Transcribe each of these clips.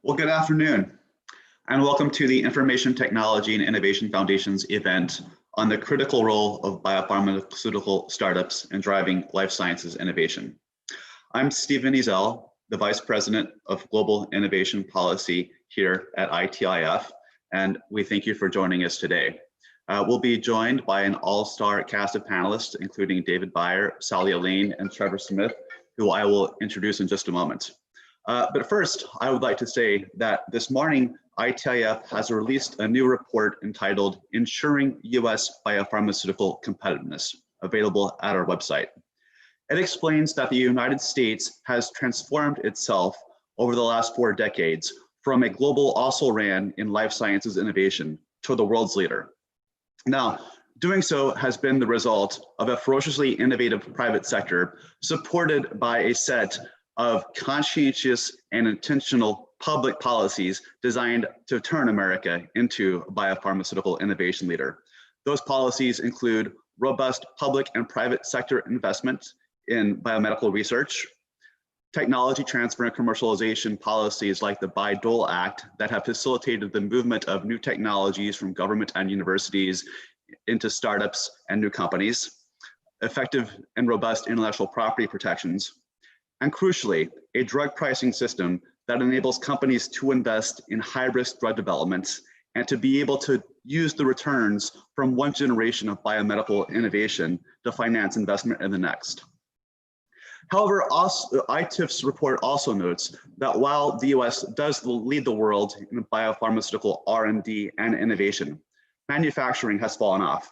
Well, good afternoon, and welcome to the Information Technology and Innovation Foundation's event on the critical role of biopharmaceutical startups in driving life sciences innovation. I'm Stephen Ezel, the Vice President of Global Innovation Policy here at ITIF, and we thank you for joining us today. We'll be joined by an all-star cast of panelists, including David Beyer, Sally Elaine, and Trevor Smith, who I will introduce in just a moment. But first, I would like to say that this morning, ITIF has released a new report entitled Ensuring U.S. Biopharmaceutical Competitiveness, available at our website. It explains that the United States has transformed itself over the last 4 decades from a global also-ran in life sciences innovation to the world's leader. Now, doing so has been the result of a ferociously innovative private sector supported by a set of conscientious and intentional public policies designed to turn America into a biopharmaceutical innovation leader. Those policies include robust public and private sector investment in biomedical research, technology transfer and commercialization policies like the Bayh-Dole Act that have facilitated the movement of new technologies from government and universities into startups and new companies, effective and robust intellectual property protections, and crucially, a drug pricing system that enables companies to invest in high-risk drug development and to be able to use the returns from one generation of biomedical innovation to finance investment in the next. However, ITIF's report also notes that while the US does lead the world in biopharmaceutical R&D and innovation, manufacturing has fallen off.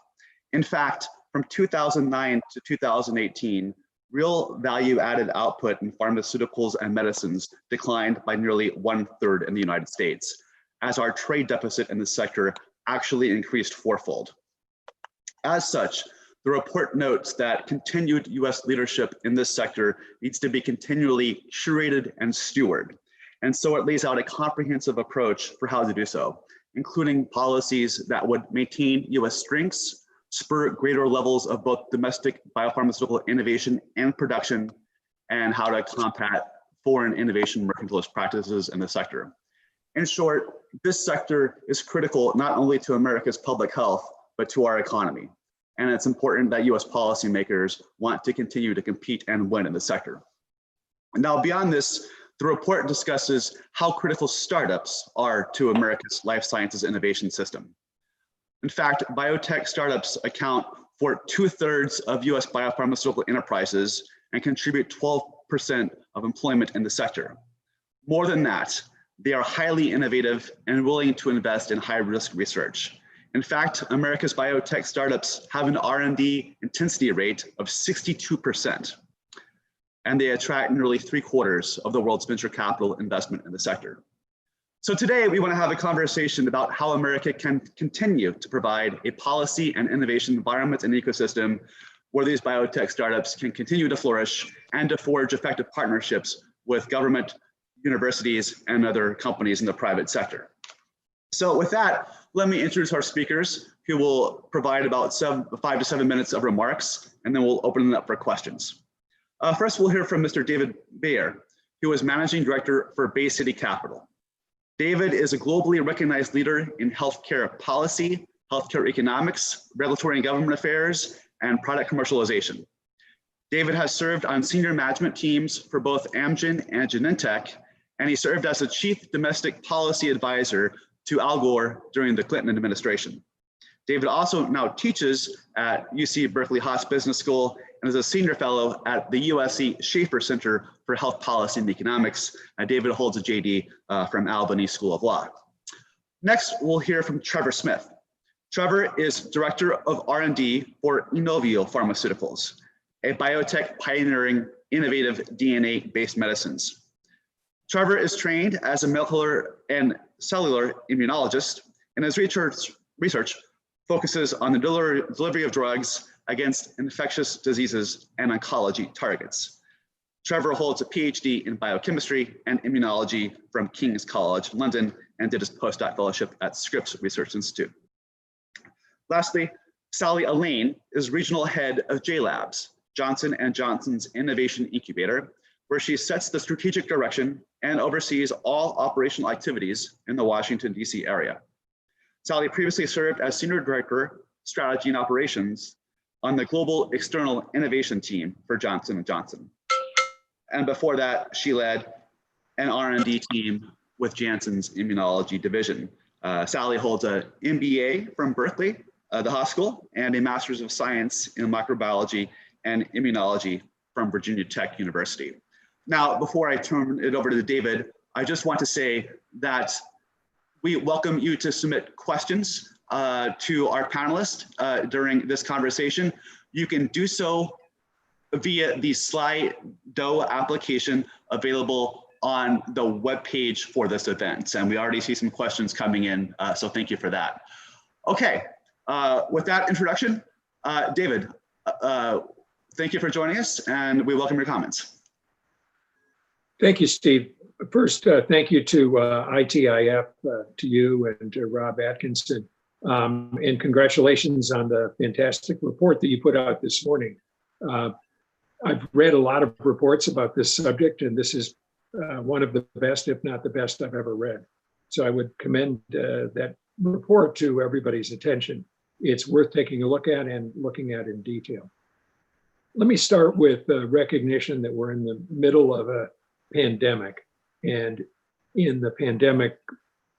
In fact, from 2009 to 2018, real value added output in pharmaceuticals and medicines declined by nearly 1/3 in the United States, as our trade deficit in the sector actually increased 4-fold. As such, the report notes that continued US leadership in this sector needs to be continually curated and stewarded. And so it lays out a comprehensive approach for how to do so, including policies that would maintain US strengths, spur greater levels of both domestic biopharmaceutical innovation and production, and how to combat foreign innovation mercantilist practices in the sector. In short, this sector is critical not only to America's public health, but to our economy. And it's important that US policymakers want to continue to compete and win in the sector. Now, beyond this, the report discusses how critical startups are to America's life sciences innovation system. In fact, biotech startups account for 2/3 of US biopharmaceutical enterprises and contribute 12% of employment in the sector. More than that, they are highly innovative and willing to invest in high-risk research. In fact, America's biotech startups have an R&D intensity rate of 62%, and they attract nearly 3/4 of the world's venture capital investment in the sector. So today we want to have a conversation about how America can continue to provide a policy and innovation environment and ecosystem where these biotech startups can continue to flourish and to forge effective partnerships with government, universities, and other companies in the private sector. So with that, let me introduce our speakers, who will provide about 5 to 7 minutes of remarks, and then we'll open it up for questions. First, we'll hear from Mr. David Beyer, who is Managing Director for Bay City Capital. David is a globally recognized leader in healthcare policy, healthcare economics, regulatory and government affairs, and product commercialization. David has served on senior management teams for both Amgen and Genentech, and he served as a chief domestic policy advisor to Al Gore during the Clinton administration. David also now teaches at UC Berkeley Haas Business School and is a senior fellow at the USC Schaefer Center for Health Policy and Economics. David holds a JD from Albany School of Law. Next, we'll hear from Trevor Smith. Trevor is Director of R&D for Inovio Pharmaceuticals, a biotech pioneering innovative DNA-based medicines. Trevor is trained as a molecular and cellular immunologist, and his research focuses on the delivery of drugs against infectious diseases and oncology targets. Trevor holds a PhD in biochemistry and immunology from King's College London and did his postdoc fellowship at Scripps Research Institute. Lastly, Sally Elaine is regional head of J-Labs, Johnson & Johnson's innovation incubator, where she sets the strategic direction and oversees all operational activities in the Washington, D.C. area. Sally previously served as Senior Director, Strategy and Operations on the Global External Innovation Team for Johnson & Johnson. And before that, she led an R&D team with Janssen's Immunology Division. Sally holds an MBA from Berkeley, the Haas School, and a Master's of Science in Microbiology and Immunology from Virginia Tech University. Now, before I turn it over to David, I just want to say that we welcome you to submit questions to our panelists during this conversation. You can do so via the Slido application available on the webpage for this event. And we already see some questions coming in, so thank you for that. Okay, with that introduction, David, thank you for joining us, and we welcome your comments. Thank you, Steve. First, thank you to ITIF, to you and to Rob Atkinson, and congratulations on the fantastic report that you put out this morning. I've read a lot of reports about this subject, and this is one of the best, if not the best, I've ever read. So I would commend that report to everybody's attention. It's worth taking a look at and looking at in detail. Let me start with the recognition that we're in the middle of a pandemic. And in the pandemic,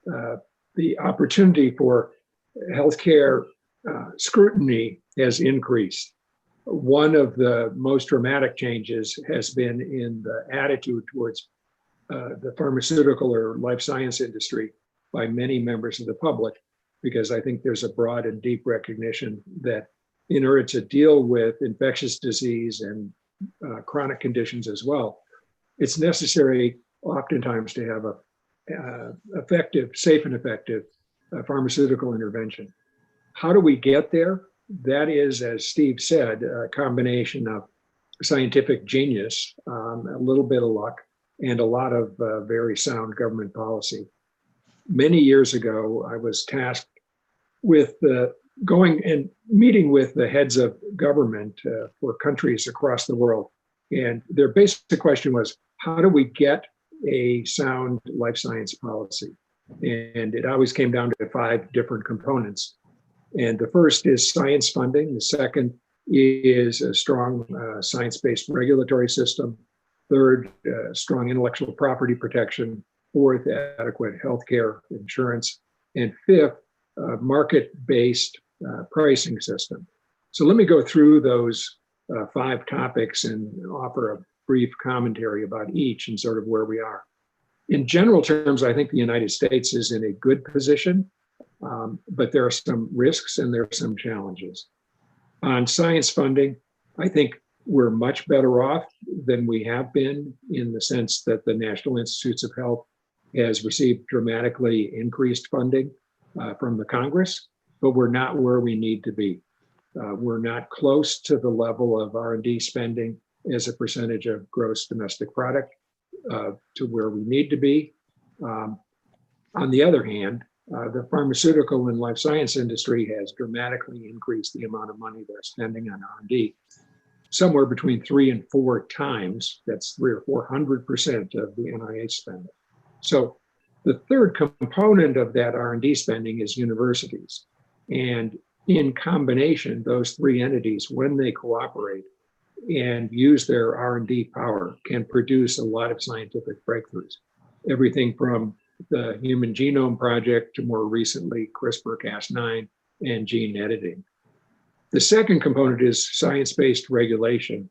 the opportunity for healthcare scrutiny has increased. One of the most dramatic changes has been in the attitude towards the pharmaceutical or life science industry by many members of the public, because I think there's a broad and deep recognition that in order to deal with infectious disease and chronic conditions as well, it's necessary oftentimes to have a safe and effective pharmaceutical intervention. How do we get there? That is, as Steve said, a combination of scientific genius, a little bit of luck, and a lot of very sound government policy. Many years ago, I was tasked with going and meeting with the heads of government for countries across the world. And their basic question was, how do we get a sound life science policy? And it always came down to 5 different components. And the first is science funding. The second is a strong science-based regulatory system. Third, strong intellectual property protection. Fourth, adequate healthcare insurance. And fifth, market-based pricing system. So let me go through those 5 topics and offer a brief commentary about each and sort of where we are. In general terms, I think the United States is in a good position, but there are some risks and there are some challenges. On science funding, I think we're much better off than we have been in the sense that the National Institutes of Health has received dramatically increased funding from the Congress, but we're not where we need to be. We're not close to the level of R&D spending as a percentage of gross domestic product to where we need to be. On the other hand, the pharmaceutical and life science industry has dramatically increased the amount of money they're spending on R&D, somewhere between 3 and 4 times. That's 300 or 400% of the NIH spending. So the third component of that R&D spending is universities. And in combination, those 3 entities, when they cooperate and use their R&D power, can produce a lot of scientific breakthroughs. Everything from the Human Genome Project to more recently CRISPR-Cas9 and gene editing. The second component is science-based regulation,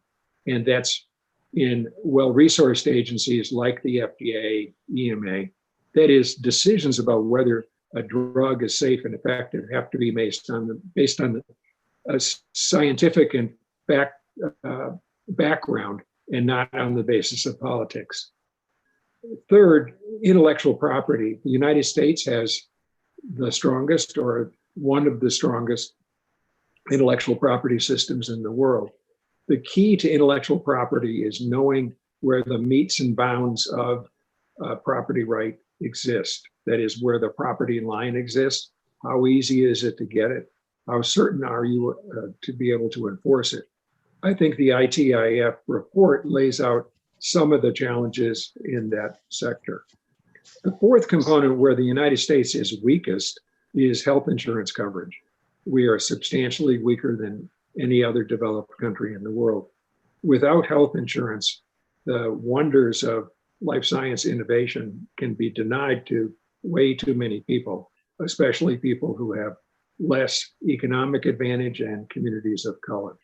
and that's in well-resourced agencies like the FDA, EMA. That is, decisions about whether a drug is safe and effective have to be based on a scientific and background and not on the basis of politics. Third, intellectual property. The United States has the strongest or one of the strongest intellectual property systems in the world. The key to intellectual property is knowing where the metes and bounds of property right exist. That is, where the property line exists. How easy is it to get it? How certain are you to be able to enforce it? I think the ITIF report lays out some of the challenges in that sector. The fourth component where the United States is weakest is health insurance coverage. We are substantially weaker than any other developed country in the world. Without health insurance, the wonders of life science innovation can be denied to way too many people, especially people who have less economic advantage and communities of color.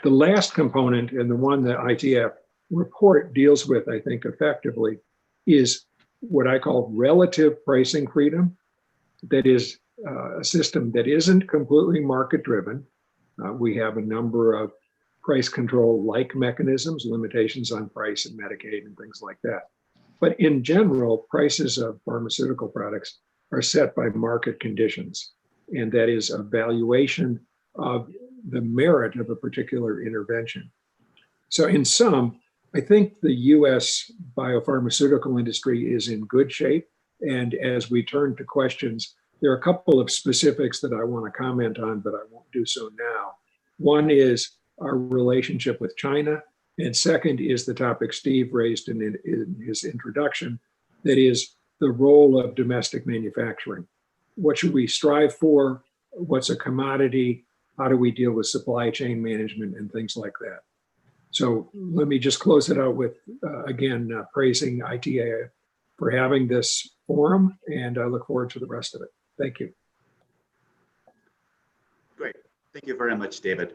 The last component, and the one that ITF report deals with, I think, effectively, is what I call relative pricing freedom. That is a system that isn't completely market driven. We have a number of price control like mechanisms, limitations on price and Medicaid and things like that. But in general, prices of pharmaceutical products are set by market conditions. And that is a valuation of the merit of a particular intervention. So in sum, I think the US biopharmaceutical industry is in good shape. And as we turn to questions, there are a couple of specifics that I want to comment on, but I won't do so now. One is our relationship with China. And second is the topic Steve raised in his introduction, that is the role of domestic manufacturing. What should we strive for? What's a commodity? How do we deal with supply chain management and things like that? So let me just close it out with, again, praising ITA for having this forum, and I look forward to the rest of it. Thank you. Great. Thank you very much, David.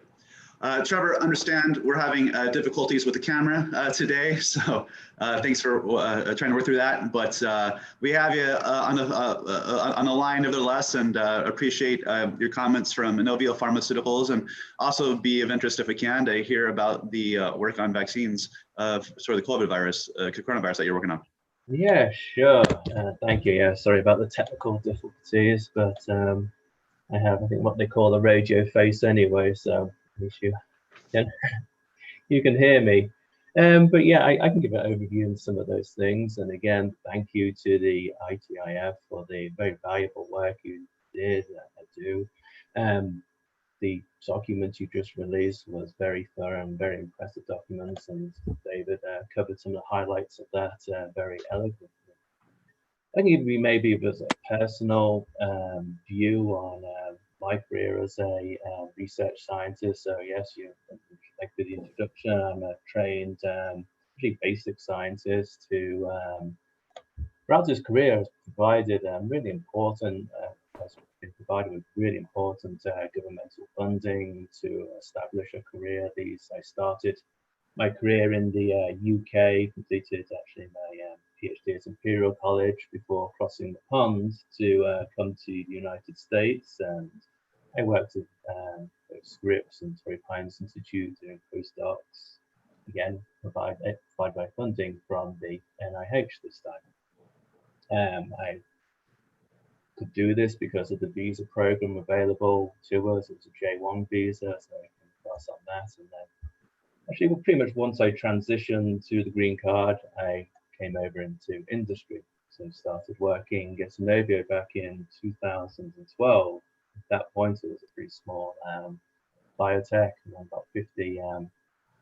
Trevor, understand we're having difficulties with the camera today, so thanks for trying to work through that. But we have you on the line nevertheless, and appreciate your comments from Inovio Pharmaceuticals, and also be of interest, if we can, to hear about the work on vaccines of sort of the coronavirus that you're working on. Yeah, sure. Thank you. Yeah, sorry about the technical difficulties, but I have, I think, what they call a radio face anyway, so at least you can hear me. But yeah, I can give an overview of some of those things. And again, thank you to the ITIF for the very valuable work you did do. The document you just released was very thorough and very impressive documents, and David covered some of the highlights of that very eloquently. I can give you maybe a personal view on my career as a research scientist. So yes, like with the introduction, I'm a trained, pretty basic scientist who, throughout his career, has provided really important, has been provided with really important governmental funding to establish a career. I started my career in the UK, completed actually my PhD at Imperial College before crossing the pond to come to the United States, and I worked at Scripps and Torrey Pines Institute doing postdocs, again provided by funding from the NIH this time. I could do this because of the visa program available to us. It was a J1 visa, so I can pass on that. And then actually, pretty much once I transitioned to the green card, I came over into industry. So started working at Inovio back in 2012. At that point, it was a pretty small biotech, and about 50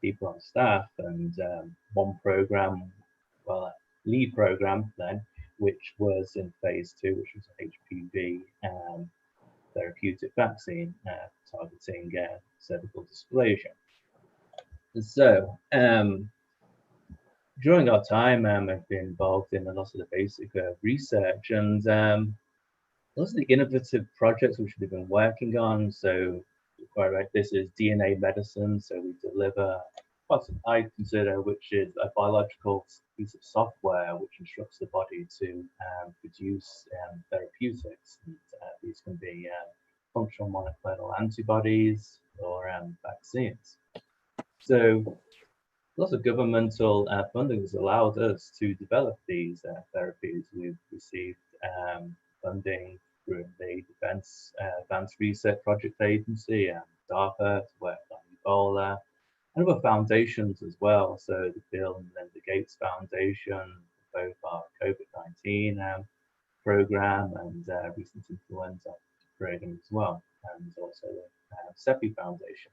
people on staff, and one program, well, lead program then, which was in phase 2, which was an HPV therapeutic vaccine targeting cervical dysplasia. So during our time, I've been involved in a lot of the basic research and lots of the innovative projects which we've been working on. So quite right, this is DNA medicine. So we deliver what I consider, which is a biological piece of software which instructs the body to produce therapeutics. And, these can be functional monoclonal antibodies or vaccines. So lots of governmental funding has allowed us to develop these therapies. We've received funding through the Defense Advanced Research Project Agency and DARPA to work on Ebola, and other foundations as well. So the Bill and Melinda Gates Foundation, both our COVID-19 program and recent influenza program as well, and also the CEPI Foundation.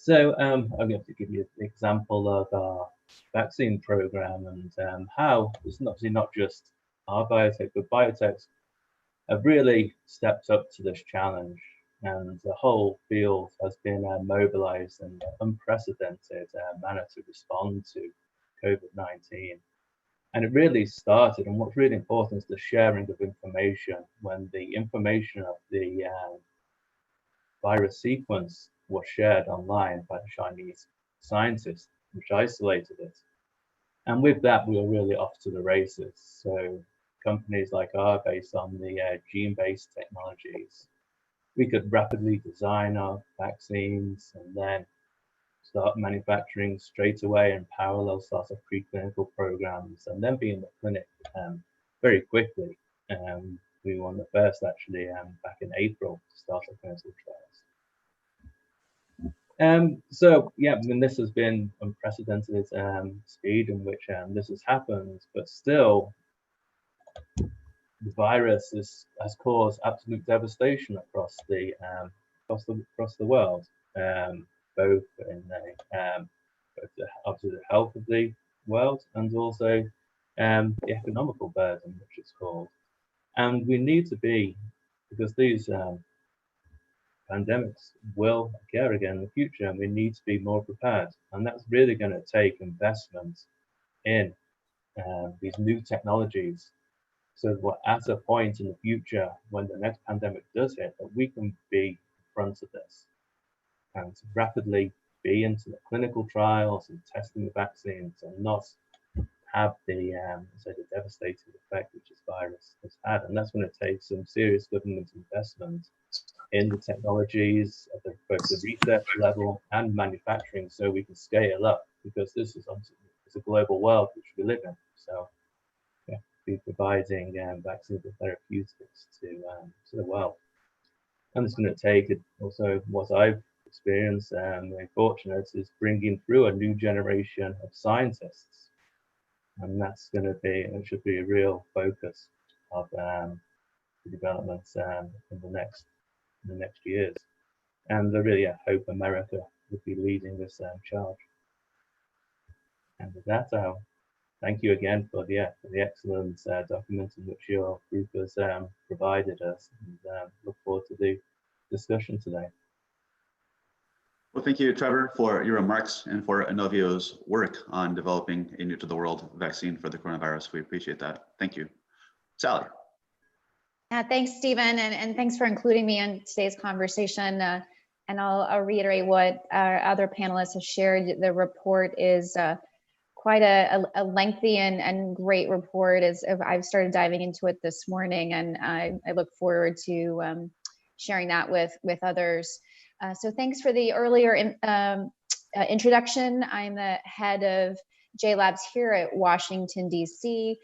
So I'm going to give you an example of our vaccine program and how it's obviously not just our biotech, but biotechs have really stepped up to this challenge, and the whole field has been mobilized in an unprecedented manner to respond to COVID-19. And it really started, and what's really important is the sharing of information. When the information of the virus sequence was shared online by the Chinese scientists, which isolated it. And with that, we were really off to the races. So companies like ours, based on the gene-based technologies, we could rapidly design our vaccines and then start manufacturing straight away in parallel, start off preclinical programs, and then be in the clinic very quickly. We were one of the first actually back in April to start our clinical trials. So yeah, I mean, this has been unprecedented speed in which this has happened, but still the virus has caused absolute devastation across the world, both in obviously the health of the world and also the economical burden, which it's called. And we need to be, because these pandemics will occur again in the future, and we need to be more prepared. And that's really going to take investment in these new technologies, so that we're at a point in the future when the next pandemic does hit, that we can be in front of this and to rapidly be into the clinical trials and testing the vaccines and not have the say the devastating effect which this virus has had. And that's going to take some serious government investment in the technologies at both the research level and manufacturing, so we can scale up, because this is obviously it's a global world which we live in. So yeah, be providing vaccines and therapeutics to the world. And it's going to take it also, what I've experienced and very fortunate, is bringing through a new generation of scientists. And that's going to be, it should be a real focus of the developments in the next years. And I really hope America would be leading this charge. And with that, I'll thank you again for the excellent document in which your group has provided us, and look forward to the discussion today. Well, thank you, Trevor, for your remarks and for Inovio's work on developing a new-to-the-world vaccine for the coronavirus. We appreciate that. Thank you. Sally. Thanks, Stephen, and thanks for including me in today's conversation. And I'll reiterate what our other panelists have shared. The report is quite a lengthy and great report. As I've started diving into it this morning, and I look forward to sharing that with others. So thanks for the earlier introduction. I'm the head of J-Labs here at Washington, D.C.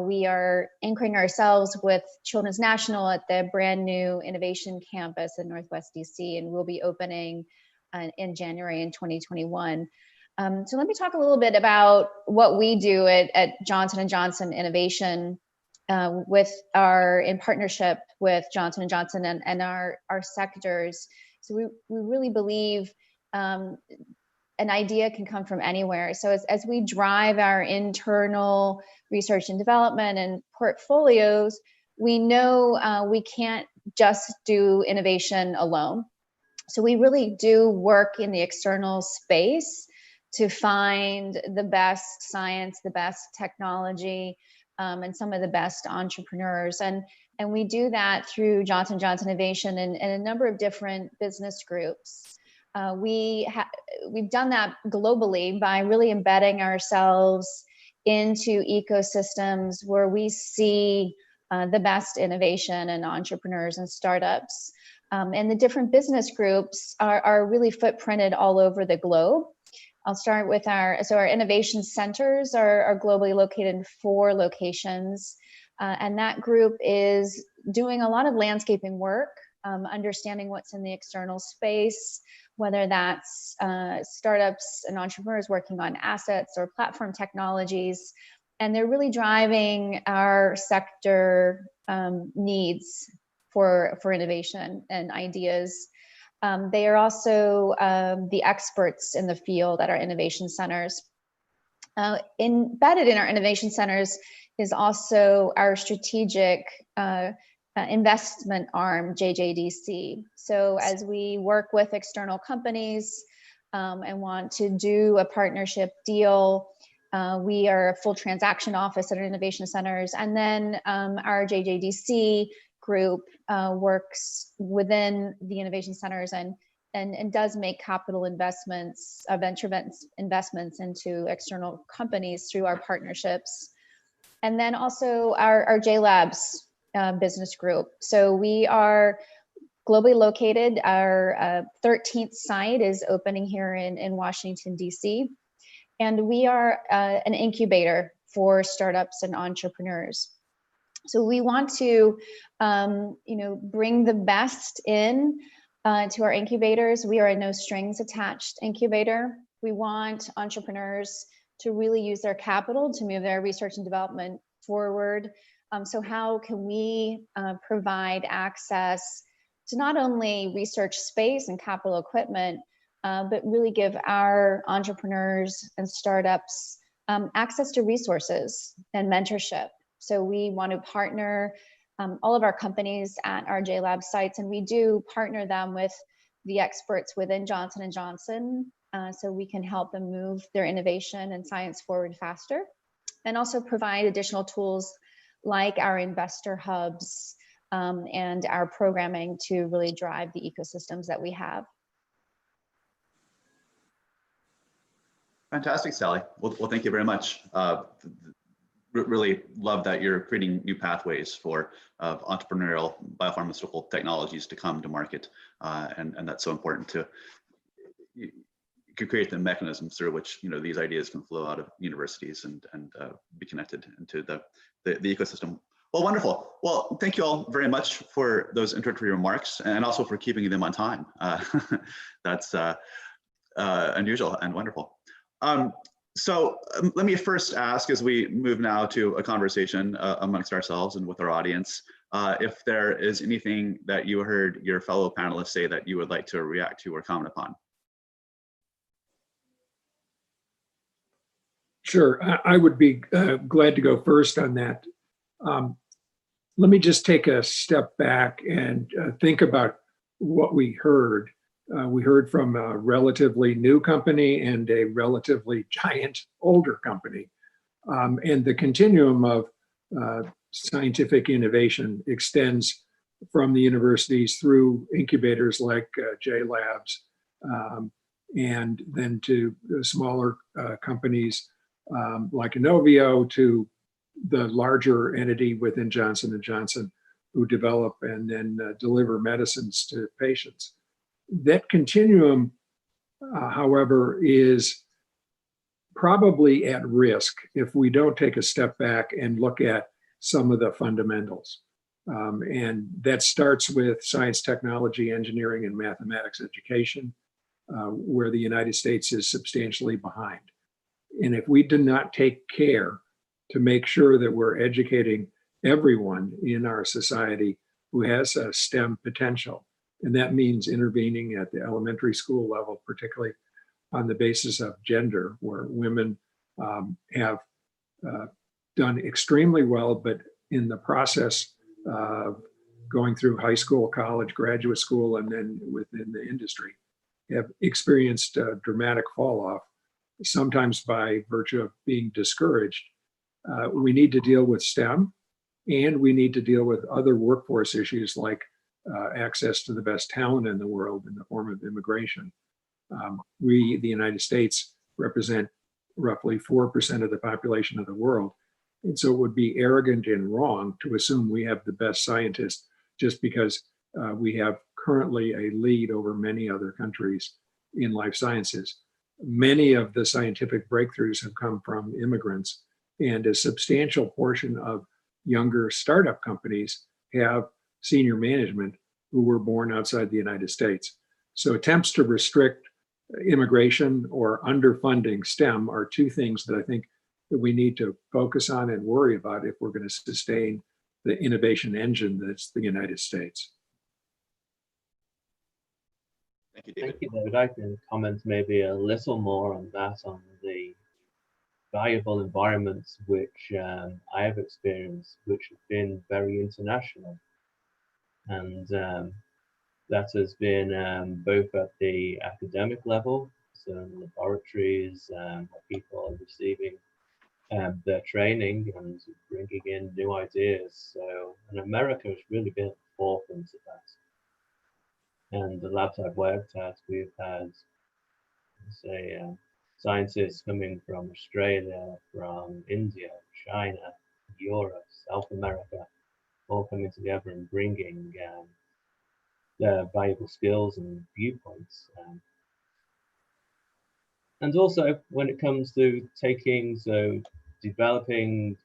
We are anchoring ourselves with Children's National at the brand new innovation campus in Northwest D.C., and we'll be opening in January in 2021. So let me talk a little bit about what we do at Johnson & Johnson Innovation in partnership with Johnson & Johnson and our sectors. So we really believe an idea can come from anywhere. So as we drive our internal research and development and portfolios, we know we can't just do innovation alone. So we really do work in the external space to find the best science, the best technology, and some of the best entrepreneurs. And we do that through Johnson & Johnson Innovation and a number of different business groups. We've done that globally by really embedding ourselves into ecosystems where we see the best innovation and entrepreneurs and startups. And the different business groups are really footprinted all over the globe. I'll start with our innovation centers are globally located in 4 locations. And that group is doing a lot of landscaping work, understanding what's in the external space, whether that's startups and entrepreneurs working on assets or platform technologies. And they're really driving our sector needs for innovation and ideas. They are also the experts in the field at our innovation centers. Embedded in our innovation centers is also our strategic investment arm, JJDC. So as we work with external companies and want to do a partnership deal, we are a full transaction office at our innovation centers. And then our JJDC group works within the innovation centers and does make capital investments, venture investments into external companies through our partnerships. And then also our JLabs business group. So we are globally located. Our 13th site is opening here in Washington, DC. And we are an incubator for startups and entrepreneurs. So we want to, bring the best in to our incubators. We are a no strings attached incubator. We want entrepreneurs to really use their capital to move their research and development forward. So how can we provide access to not only research space and capital equipment, but really give our entrepreneurs and startups access to resources and mentorship. So we want to partner all of our companies at our JLab sites, and we do partner them with the experts within Johnson & Johnson, so we can help them move their innovation and science forward faster, and also provide additional tools like our investor hubs and our programming to really drive the ecosystems that we have. Fantastic, Sally. Well, thank you very much. Really love that you're creating new pathways for entrepreneurial biopharmaceutical technologies to come to market, and that's so important to create the mechanisms through which these ideas can flow out of universities and be connected into the ecosystem. Well, wonderful. Well, thank you all very much for those introductory remarks, and also for keeping them on time. That's unusual and wonderful. So let me first ask, as we move now to a conversation amongst ourselves and with our audience, if there is anything that you heard your fellow panelists say that you would like to react to or comment upon. Sure, I would be glad to go first on that. Let me just take a step back and think about what we heard. We heard from a relatively new company and a relatively giant older company. And the continuum of scientific innovation extends from the universities through incubators like JLabs, and then to smaller companies like Inovio, to the larger entity within Johnson & Johnson, who develop and then deliver medicines to patients. That continuum, however, is probably at risk if we don't take a step back and look at some of the fundamentals. And that starts with science, technology, engineering, and mathematics education, where the United States is substantially behind. And if we do not take care to make sure that we're educating everyone in our society who has a STEM potential, and that means intervening at the elementary school level, particularly on the basis of gender, where women have done extremely well, but in the process of going through high school, college, graduate school, and then within the industry, have experienced a dramatic fall off, sometimes by virtue of being discouraged. We need to deal with STEM, and we need to deal with other workforce issues like access to the best talent in the world in the form of immigration. We, the United States, represent roughly 4% of the population of the world. And so it would be arrogant and wrong to assume we have the best scientists just because we have currently a lead over many other countries in life sciences. Many of the scientific breakthroughs have come from immigrants, and a substantial portion of younger startup companies have senior management who were born outside the United States. So attempts to restrict immigration or underfunding STEM are two things that I think that we need to focus on and worry about if we're going to sustain the innovation engine that's the United States. Thank you, David. Thank you, David. I can comment maybe a little more on that, on the valuable environments which I have experienced, which have been very international. And that has been both at the academic level, so in laboratories, where people are receiving their training and bringing in new ideas. So, and America has really been at the forefront of that. And the labs I've worked at, we've had, say, scientists coming from Australia, from India, China, Europe, South America, all coming together and bringing their valuable skills and viewpoints. And also when it comes to developing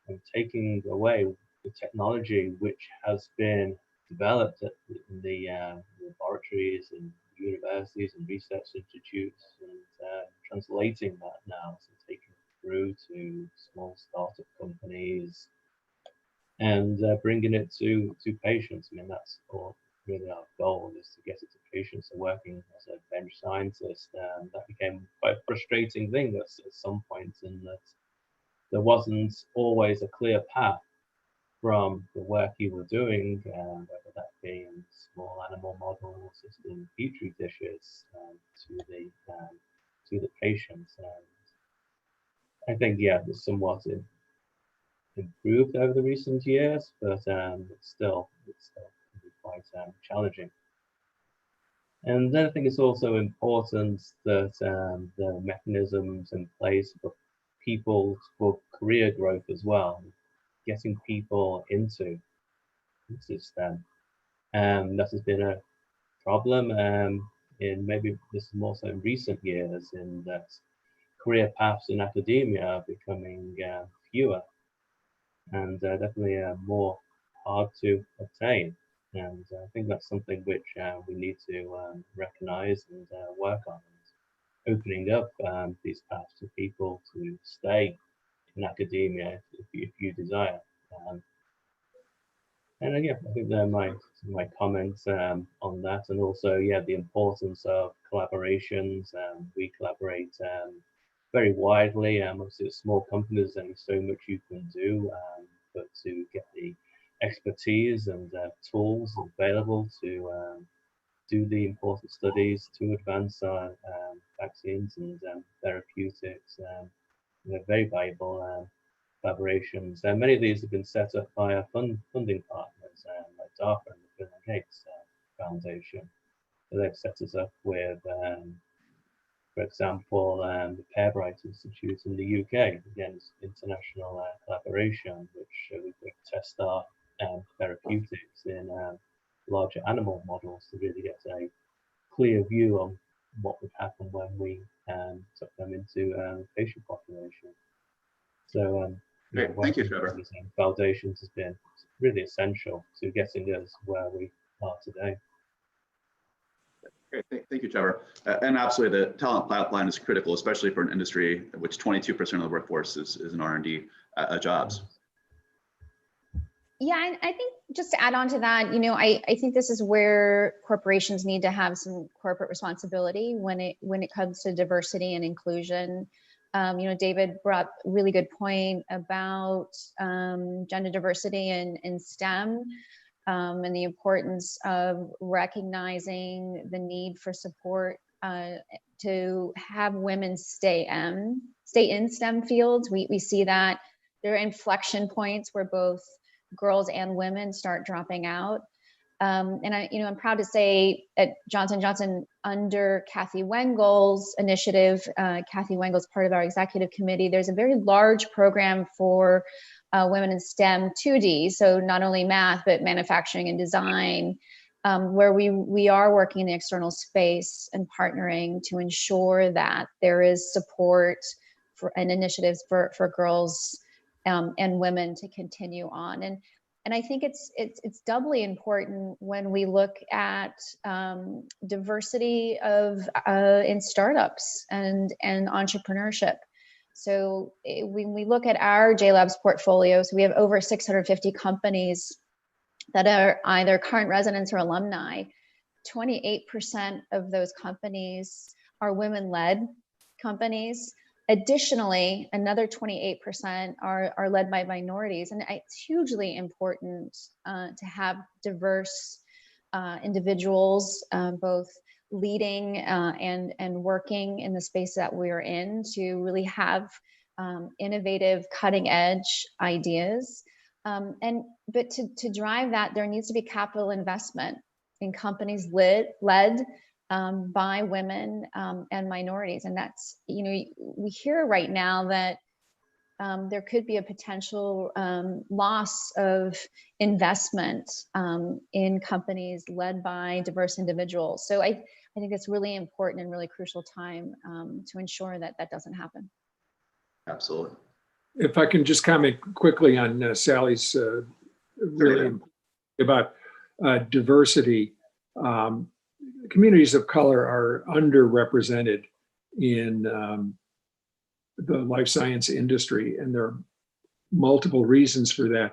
and taking away the technology which has been developed in the laboratories and universities and research institutes, and translating that now, so taking it through to small startup companies and bringing it to patients. I mean, that's all really our goal, is to get it to patients. So working as a bench scientist, that became quite a frustrating thing at some point, in that there wasn't always a clear path from the work you were doing, whether that be in small animal models, in petri dishes, to the patients. I think, yeah, there's somewhat improved over the recent years, but it's still can be quite challenging. And then I think it's also important that there are mechanisms in place for people, for career growth as well, getting people into STEM. That has been a problem in maybe this is more so in recent years, in that career paths in academia are becoming fewer and definitely more hard to obtain. And I think that's something which we need to recognize and work on, opening up these paths to people to stay in academia if you desire. And again, I think they're my comments on that, and also, yeah, the importance of collaborations. We collaborate very widely. Obviously, as small companies, there's only so much you can do, but to get the expertise and tools available to do the important studies to advance our vaccines and therapeutics, very valuable collaborations. Many of these have been set up by our funding partners, like DARPA and the Bill and Gates Foundation. So they've set us up with, for example, the Pairbright Institute in the UK. Again, it's international collaboration, which we could test our therapeutics in larger animal models to really get a clear view on what would happen when we took them into patient population. So Great. Thank you, Trevor. Foundations has been really essential to getting us where we are today. Great. Thank you, Trevor. And absolutely, the talent pipeline is critical, especially for an industry which 22% of the workforce is in R&D jobs. Yeah, I think just to add on to that, I think this is where corporations need to have some corporate responsibility when it comes to diversity and inclusion. David brought a really good point about gender diversity in STEM, and the importance of recognizing the need for support to have women stay in STEM fields. We see that there are inflection points where both girls and women start dropping out. And I'm proud to say at Johnson & Johnson, under Kathy Wengel's initiative, Kathy Wengel's part of our executive committee, there's a very large program for women in STEM 2D, so not only math, but manufacturing and design, where we are working in the external space and partnering to ensure that there is support and initiatives for girls and women to continue on. And I think it's doubly important when we look at diversity in startups and entrepreneurship. So when we look at our JLabs portfolio, so we have over 650 companies that are either current residents or alumni. 28% of those companies are women-led companies. Additionally, another 28% are led by minorities. And it's hugely important to have diverse individuals, both leading and working in the space that we're in, to really have innovative, cutting edge ideas. But to drive that, there needs to be capital investment in companies led by women and minorities. And that's, we hear right now that there could be a potential loss of investment in companies led by diverse individuals. So I think it's really important and really crucial time to ensure that that doesn't happen. Absolutely. If I can just comment quickly on Sally's really about diversity. Communities of color are underrepresented in the life science industry, and there are multiple reasons for that.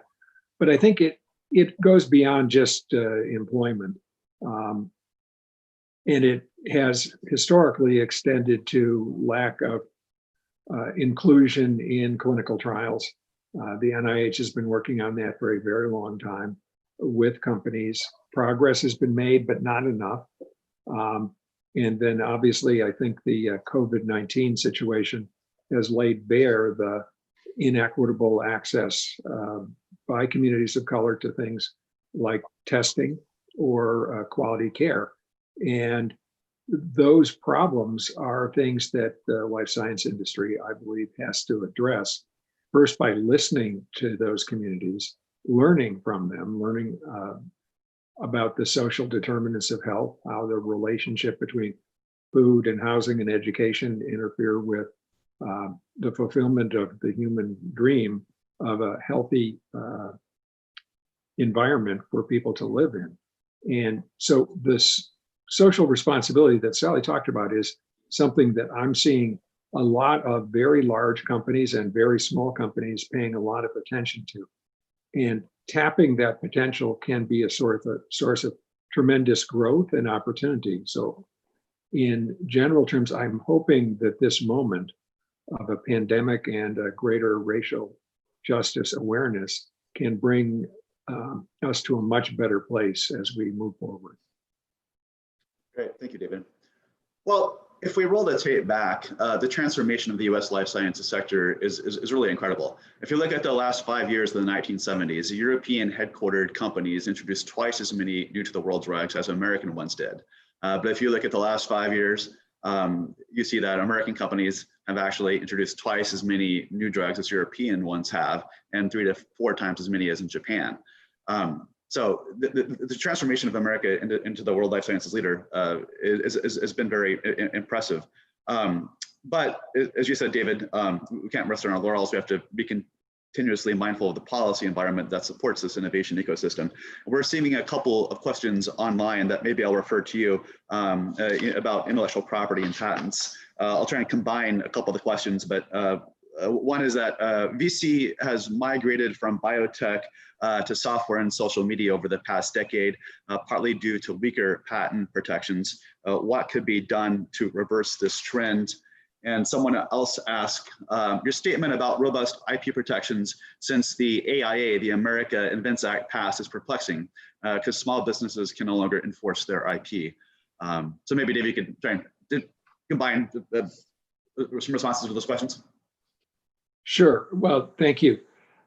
But I think it goes beyond just employment, and it has historically extended to lack of inclusion in clinical trials. The NIH has been working on that for a very long time with companies. Progress has been made, but not enough. And then obviously, I think the COVID-19 situation has laid bare the inequitable access by communities of color to things like testing or quality care. And those problems are things that the life science industry, I believe, has to address, first by listening to those communities, learning from them, learning about the social determinants of health, how the relationship between food and housing and education interfere with the fulfillment of the human dream of a healthy environment for people to live in. And so this social responsibility that Sally talked about is something that I'm seeing a lot of very large companies and very small companies paying a lot of attention to. And tapping that potential can be a source of tremendous growth and opportunity. So in general terms, I'm hoping that this moment of a pandemic and a greater racial justice awareness can bring us to a much better place as we move forward. Great, thank you, David. Well, if we roll the tape back, the transformation of the US life sciences sector is really incredible. If you look at the last 5 years of the 1970s, European headquartered companies introduced twice as many new to the world drugs as American ones did. But if you look at the last 5 years, you see that American companies have actually introduced twice as many new drugs as European ones have, and 3 to 4 times as many as in Japan. So the transformation of America into the world life sciences leader has been very impressive. But as you said, David, we can't rest on our laurels. We have to be continuously mindful of the policy environment that supports this innovation ecosystem. We're receiving a couple of questions online that maybe I'll refer to you about intellectual property and patents. I'll try and combine a couple of the questions, but one is that VC has migrated from biotech to software and social media over the past decade, partly due to weaker patent protections. What could be done to reverse this trend? And someone else asked, your statement about robust IP protections since the AIA, the America Invents Act, passed is perplexing because small businesses can no longer enforce their IP. So maybe David, you could try and combine some responses to those questions. Sure. Well, thank you.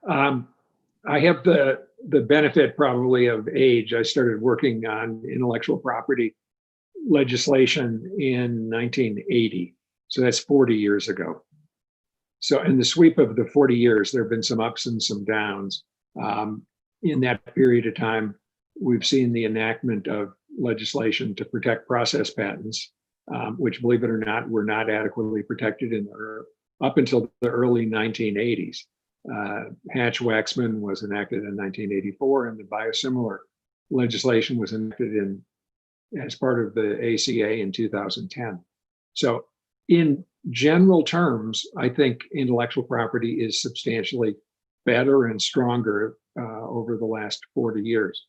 I have the benefit probably of age. I started working on intellectual property legislation in 1980. So that's 40 years ago. So in the sweep of the 40 years, there have been some ups and some downs. In that period of time, we've seen the enactment of legislation to protect process patents, which, believe it or not, were not adequately protected up until the early 1980s. Hatch-Waxman was enacted in 1984, and the biosimilar legislation was enacted as part of the ACA in 2010. So in general terms, I think intellectual property is substantially better and stronger over the last 40 years.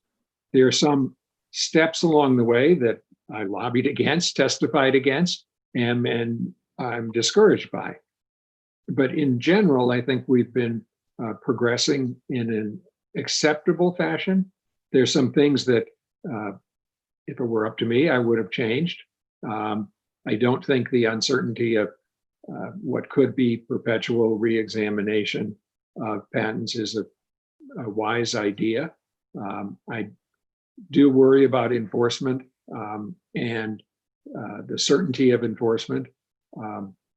There are some steps along the way that I lobbied against, testified against, and I'm discouraged by. But in general, I think we've been progressing in an acceptable fashion. There's some things that, if it were up to me, I would have changed. I don't think the uncertainty of what could be perpetual reexamination of patents is a wise idea. I do worry about enforcement and the certainty of enforcement.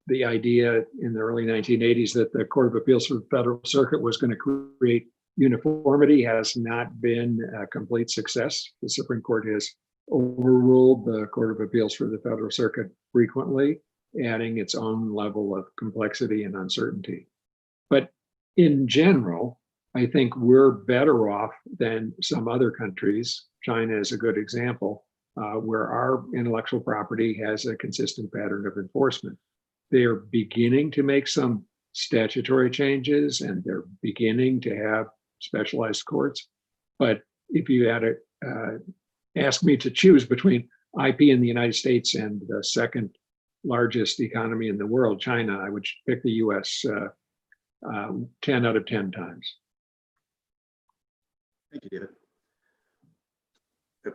The idea in the early 1980s that the Court of Appeals for the Federal Circuit was going to create uniformity has not been a complete success. The Supreme Court has overruled the Court of Appeals for the Federal Circuit frequently, adding its own level of complexity and uncertainty. But in general, I think we're better off than some other countries. China is a good example, where our intellectual property has a consistent pattern of enforcement. They're beginning to make some statutory changes, and they're beginning to have specialized courts. But if you had to ask me to choose between IP in the United States and the second largest economy in the world, China, I would pick the US 10 out of 10 times. Thank you, David.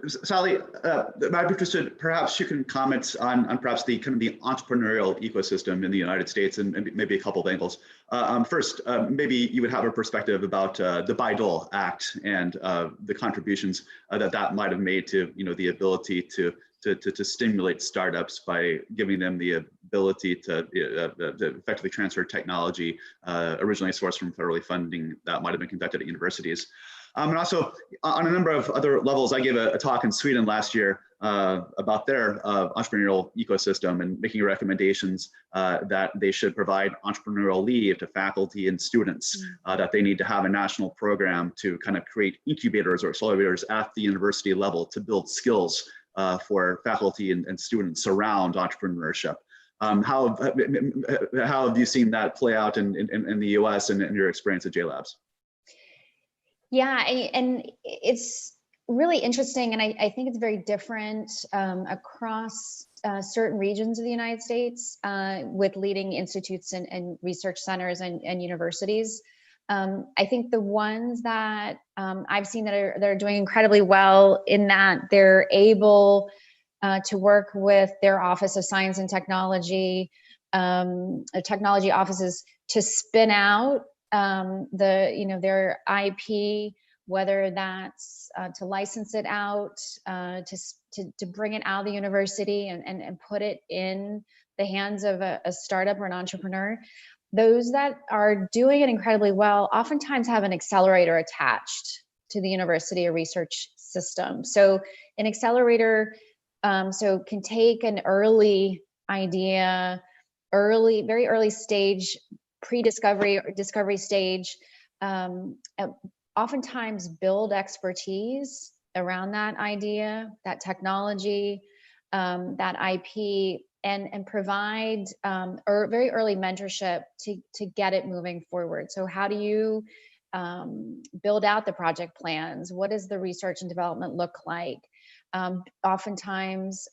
Sally, I'd be interested, perhaps you can comment on perhaps the kind of the entrepreneurial ecosystem in the United States and maybe a couple of angles. First, maybe you would have a perspective about the Bayh-Dole Act and the contributions that might have made to the ability to stimulate startups by giving them the ability to effectively transfer technology originally sourced from federally funding that might have been conducted at universities. And also on a number of other levels, I gave a talk in Sweden last year about their entrepreneurial ecosystem and making recommendations that they should provide entrepreneurial leave to faculty and students, that they need to have a national program to kind of create incubators or accelerators at the university level to build skills for faculty and students around entrepreneurship. How have you seen that play out in the US and in your experience at JLabs? Yeah, and it's really interesting, and I think it's very different across certain regions of the United States with leading institutes and research centers and universities. I think the ones that I've seen that are doing incredibly well in that they're able to work with their Office of Science and Technology, technology offices to spin out their IP, whether that's to license it out, to bring it out of the university and put it in the hands of a startup or an entrepreneur. Those that are doing it incredibly well oftentimes have an accelerator attached to the university or research system. So an accelerator can take an early idea, very early stage, pre-discovery or discovery stage, oftentimes build expertise around that idea, that technology, that IP, and provide very early mentorship to get it moving forward. So how do you build out the project plans? What does the research and development look like? Oftentimes,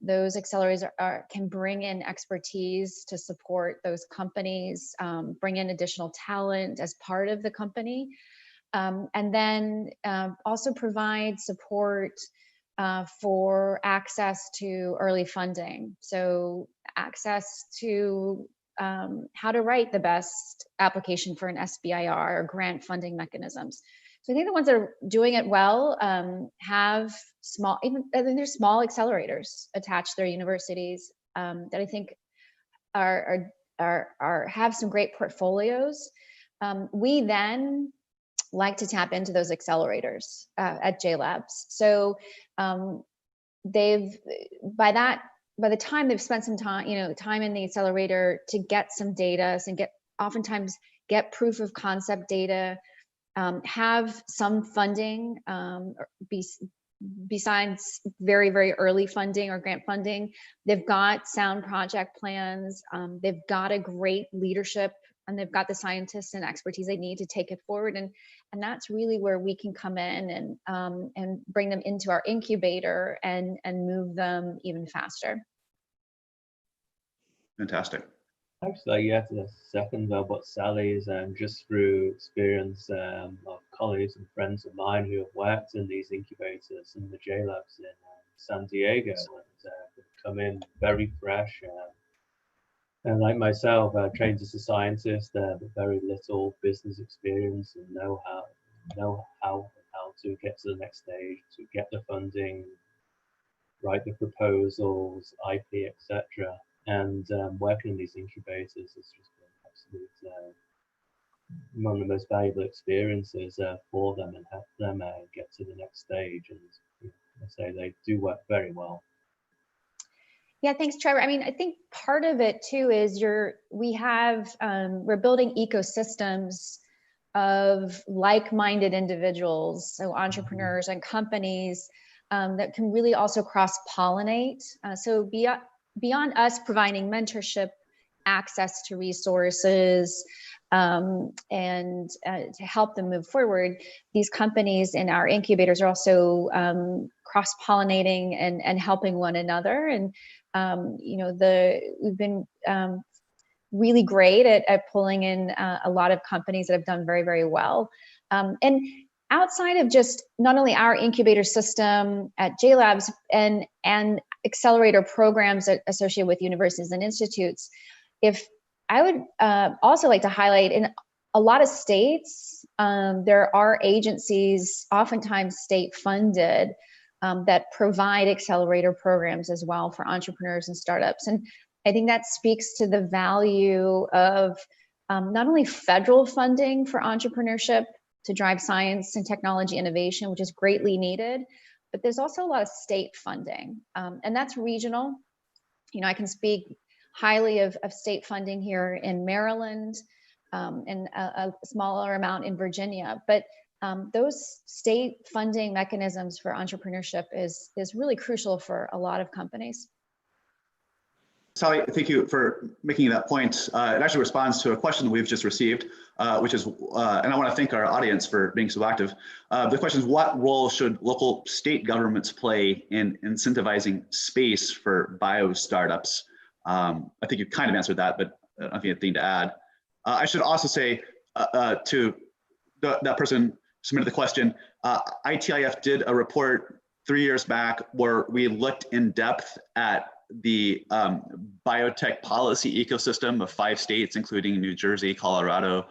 those accelerators can bring in expertise to support those companies, bring in additional talent as part of the company, and then also provide support for access to early funding. So access to how to write the best application for an SBIR or grant funding mechanisms. So I think the ones that are doing it well have small, there's small accelerators attached to their universities that I think have some great portfolios. We then like to tap into those accelerators at JLabs. So by the time they've spent some time, time in the accelerator to get some data and oftentimes get proof of concept data, have some funding besides very, very early funding or grant funding. They've got sound project plans. They've got a great leadership and they've got the scientists and expertise they need to take it forward. And that's really where we can come in and bring them into our incubator and move them even faster. Fantastic. Actually, yeah, to second what Sally is, just through experience of colleagues and friends of mine who have worked in these incubators and the J Labs in San Diego, and come in very fresh. And like myself, trained as a scientist, but very little business experience and know how to get to the next stage, to get the funding, write the proposals, IP, etc. And working in these incubators has just been absolute one of the most valuable experiences for them, and help them get to the next stage. And I say they do work very well. Yeah, thanks, Trevor. I mean, I think part of it too is we're building ecosystems of like-minded individuals, so entrepreneurs and companies that can really also cross-pollinate. So beyond us providing mentorship, access to resources, and to help them move forward, these companies in our incubators are also cross-pollinating and helping one another. And we've been really great at pulling in a lot of companies that have done very, very well. And outside of just not only our incubator system at J Labs and accelerator programs associated with universities and institutes, if I would also like to highlight, in a lot of states, there are agencies, oftentimes state funded, that provide accelerator programs as well for entrepreneurs and startups. And I think that speaks to the value of not only federal funding for entrepreneurship to drive science and technology innovation, which is greatly needed, but there's also a lot of state funding, and that's regional. I can speak highly of state funding here in Maryland, and a smaller amount in Virginia, but those state funding mechanisms for entrepreneurship is really crucial for a lot of companies. Sally, thank you for making that point. It actually responds to a question we've just received, which is, and I want to thank our audience for being so active. The question is, what role should local state governments play in incentivizing space for bio startups? I think you kind of answered that, but I don't know if you have anything to add. I should also say to that person submitted the question, ITIF did a report 3 years back where we looked in depth at the biotech policy ecosystem of 5 states, including New Jersey, Colorado,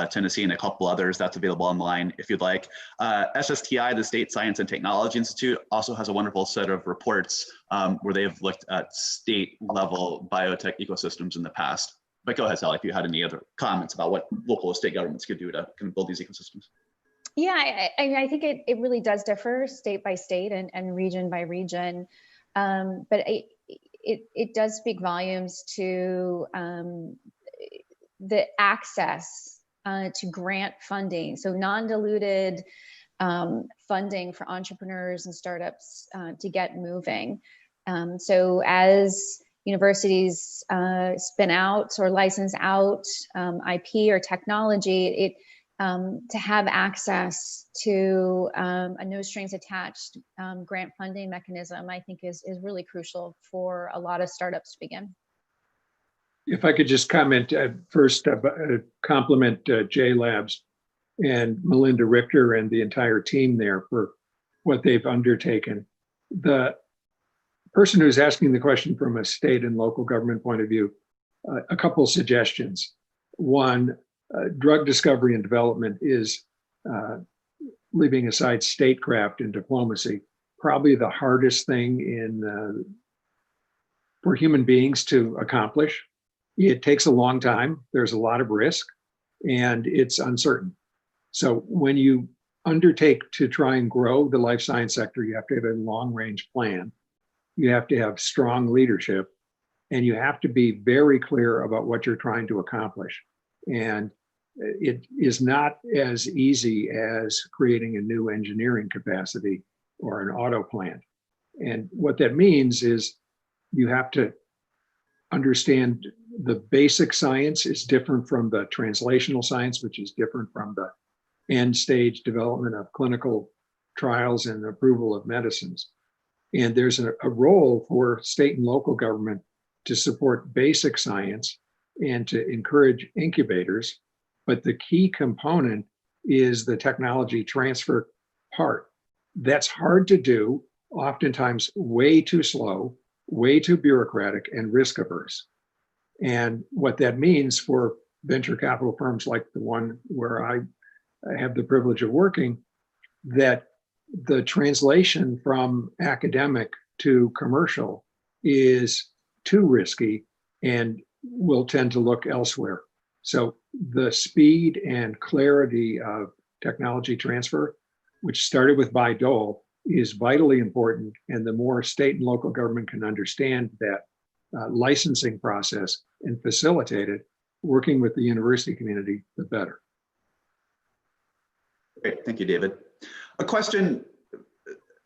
Tennessee, and a couple others. That's available online if you'd like. SSTI, the State Science and Technology Institute, also has a wonderful set of reports where they've looked at state level biotech ecosystems in the past. But go ahead, Sally, if you had any other comments about what local or state governments could do to kind of build these ecosystems. Yeah, I think it really does differ state by state and region by region. But it does speak volumes to the access to grant funding. So non-diluted funding for entrepreneurs and startups to get moving. So as universities spin out or license out IP or technology, to have access to a no strings attached grant funding mechanism, I think is really crucial for a lot of startups to begin. If I could just comment first, compliment J Labs and Melinda Richter and the entire team there for what they've undertaken. The person who's asking the question from a state and local government point of view, a couple suggestions. One, drug discovery and development is, leaving aside statecraft and diplomacy, probably the hardest thing for human beings to accomplish. It takes a long time, there's a lot of risk, and it's uncertain. So when you undertake to try and grow the life science sector, you have to have a long-range plan. You have to have strong leadership, and you have to be very clear about what you're trying to accomplish. And it is not as easy as creating a new engineering capacity or an auto plant. And what that means is you have to understand the basic science is different from the translational science, which is different from the end stage development of clinical trials and approval of medicines. And there's a role for state and local government to support basic science and to encourage incubators. But the key component is the technology transfer part. That's hard to do, oftentimes way too slow, way too bureaucratic, and risk averse. And what that means for venture capital firms like the one where I have the privilege of working, that the translation from academic to commercial is too risky and will tend to look elsewhere. So the speed and clarity of technology transfer, which started with Bayh-Dole, is vitally important. And the more state and local government can understand that licensing process and facilitate it, working with the university community, the better. Great, thank you, David. A question,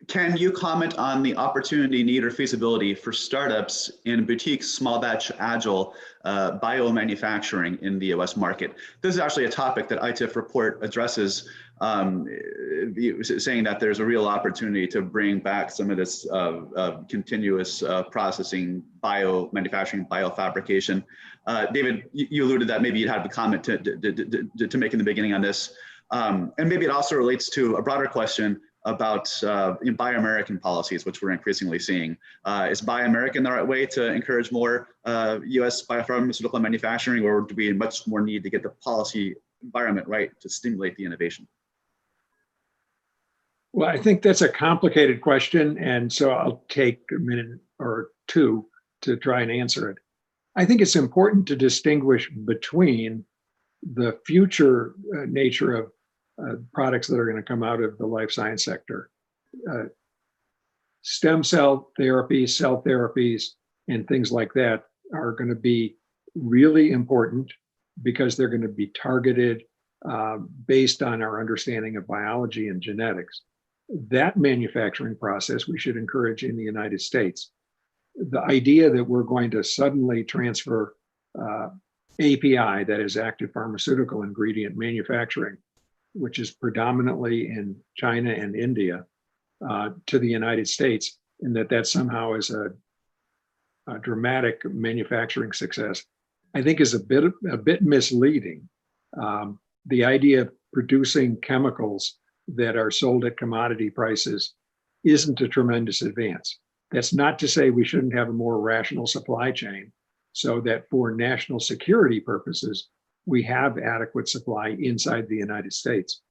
can you comment on the opportunity, need, or feasibility for startups in boutique, small batch, agile biomanufacturing in the US market? This is actually a topic that ITIF report addresses, saying that there's a real opportunity to bring back some of this continuous processing, biomanufacturing, biofabrication. David, you alluded that maybe you'd have a comment to make in the beginning on this. And maybe it also relates to a broader question about Buy American policies, which we're increasingly seeing. Is Buy American the right way to encourage more US biopharmaceutical manufacturing, or do we much more need to get the policy environment right to stimulate the innovation? Well, I think that's a complicated question, and so I'll take a minute or two to try and answer it. I think it's important to distinguish between the future nature of products that are going to come out of the life science sector. Stem cell therapies, cell therapies, and things like that are going to be really important because they're going to be targeted based on our understanding of biology and genetics. That manufacturing process we should encourage in the United States. The idea that we're going to suddenly transfer API, that is active pharmaceutical ingredient manufacturing, which is predominantly in China and India, to the United States, and that somehow is a dramatic manufacturing success, I think is a bit misleading. The idea of producing chemicals that are sold at commodity prices isn't a tremendous advance. That's not to say we shouldn't have a more rational supply chain so that for national security purposes, we have adequate supply inside the United States.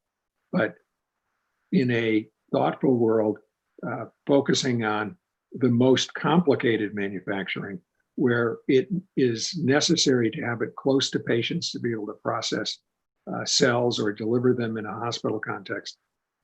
But in a thoughtful world, focusing on the most complicated manufacturing, where it is necessary to have it close to patients to be able to process cells or deliver them in a hospital context,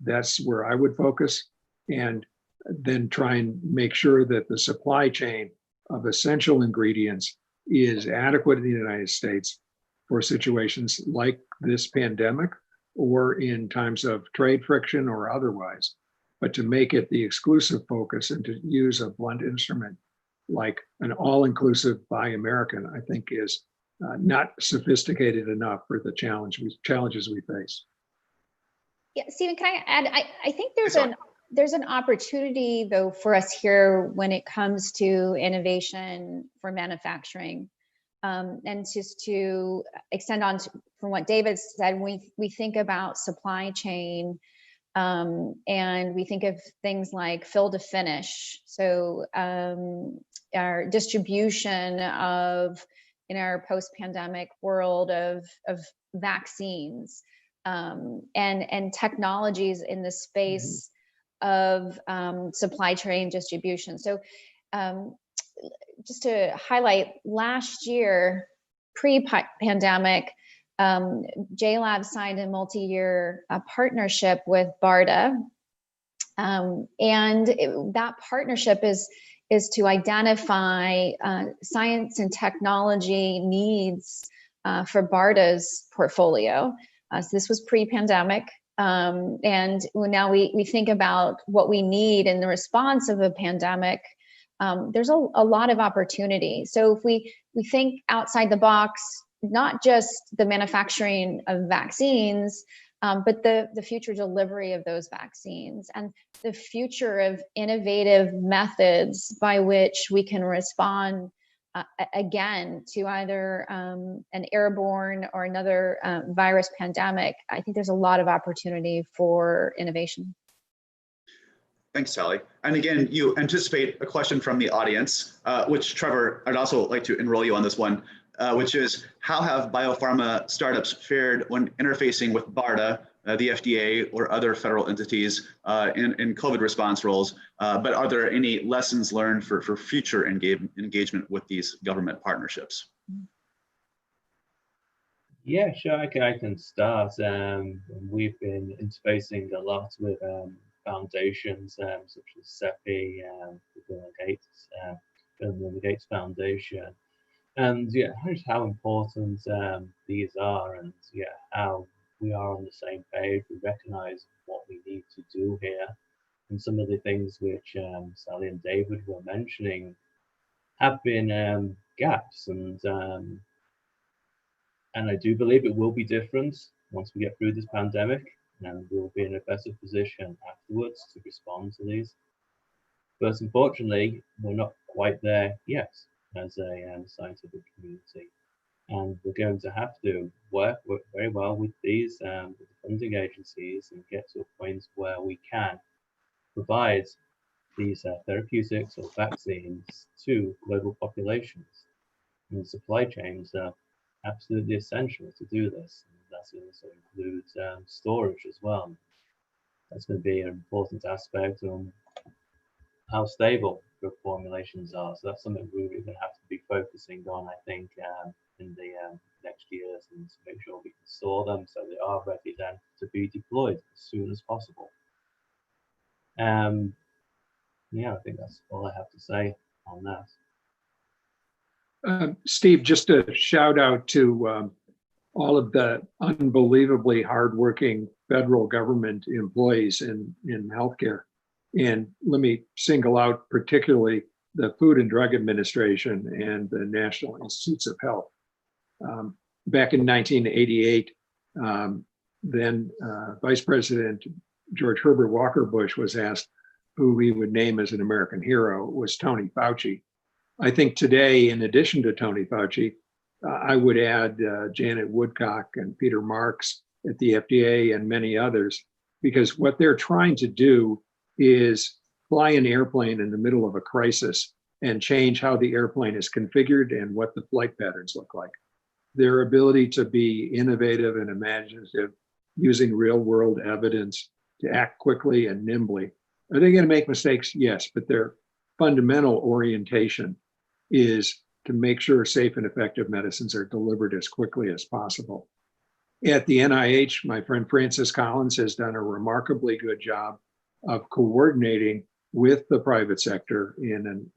that's where I would focus. And then try and make sure that the supply chain of essential ingredients is adequate in the United States for situations like this pandemic or in times of trade friction or otherwise. But to make it the exclusive focus and to use a blunt instrument like an all-inclusive Buy American, I think is not sophisticated enough for the challenges we face. Yeah, Stephen, can I add? I think there's an opportunity though for us here when it comes to innovation for manufacturing, and just to extend on from what David said. We think about supply chain, and we think of things like fill to finish. So our distribution of in our post-pandemic world of vaccines. And technologies in the space of supply chain distribution. So just to highlight, last year, pre-pandemic, JLab signed a multi-year partnership with BARDA. And that partnership is to identify science and technology needs for BARDA's portfolio. So this was pre-pandemic, and now we think about what we need in the response of a pandemic there's a lot of opportunity. So if we think outside the box, not just the manufacturing of vaccines, but the future delivery of those vaccines and the future of innovative methods by which we can respond again to either an airborne or another virus pandemic. I think there's a lot of opportunity for innovation. Thanks, Sally. And again, you anticipate a question from the audience, which Trevor, I'd also like to enroll you on this one, which is how have biopharma startups fared when interfacing with BARDA, the FDA, or other federal entities in COVID response roles? But are there any lessons learned for future engagement with these government partnerships? Yeah, sure, I can start. We've been interfacing a lot with foundations such as CEPI, the Bill and Melinda Gates Foundation, and yeah, just how important these are, and yeah, how we are on the same page. We recognise what we need to do here, and some of the things which Sally and David were mentioning have been gaps, and I do believe it will be different once we get through this pandemic, and we'll be in a better position afterwards to respond to these. But unfortunately, we're not quite there yet as a scientific community, and we're going to have to work very well with these with the funding agencies and get to a point where we can provide these therapeutics or vaccines to global populations. And supply chains are absolutely essential to do this. And that also includes storage as well. That's going to be an important aspect on how stable drug formulations are. So that's something we're really going to have to be focusing on, I think, in the next years, and to make sure we can store them so they are ready then to be deployed as soon as possible. Yeah, I think that's all I have to say on that. Steve, just a shout out to all of the unbelievably hardworking federal government employees in healthcare. And let me single out particularly the Food and Drug Administration and the National Institutes of Health. Back in 1988, then Vice President George Herbert Walker Bush was asked who he would name as an American hero. It was Tony Fauci. I think today, in addition to Tony Fauci, I would add Janet Woodcock and Peter Marks at the FDA and many others, because what they're trying to do is fly an airplane in the middle of a crisis and change how the airplane is configured and what the flight patterns look like. Their ability to be innovative and imaginative, using real world evidence to act quickly and nimbly. Are they going to make mistakes? Yes, but their fundamental orientation is to make sure safe and effective medicines are delivered as quickly as possible. At the NIH, my friend Francis Collins has done a remarkably good job of coordinating with the private sector in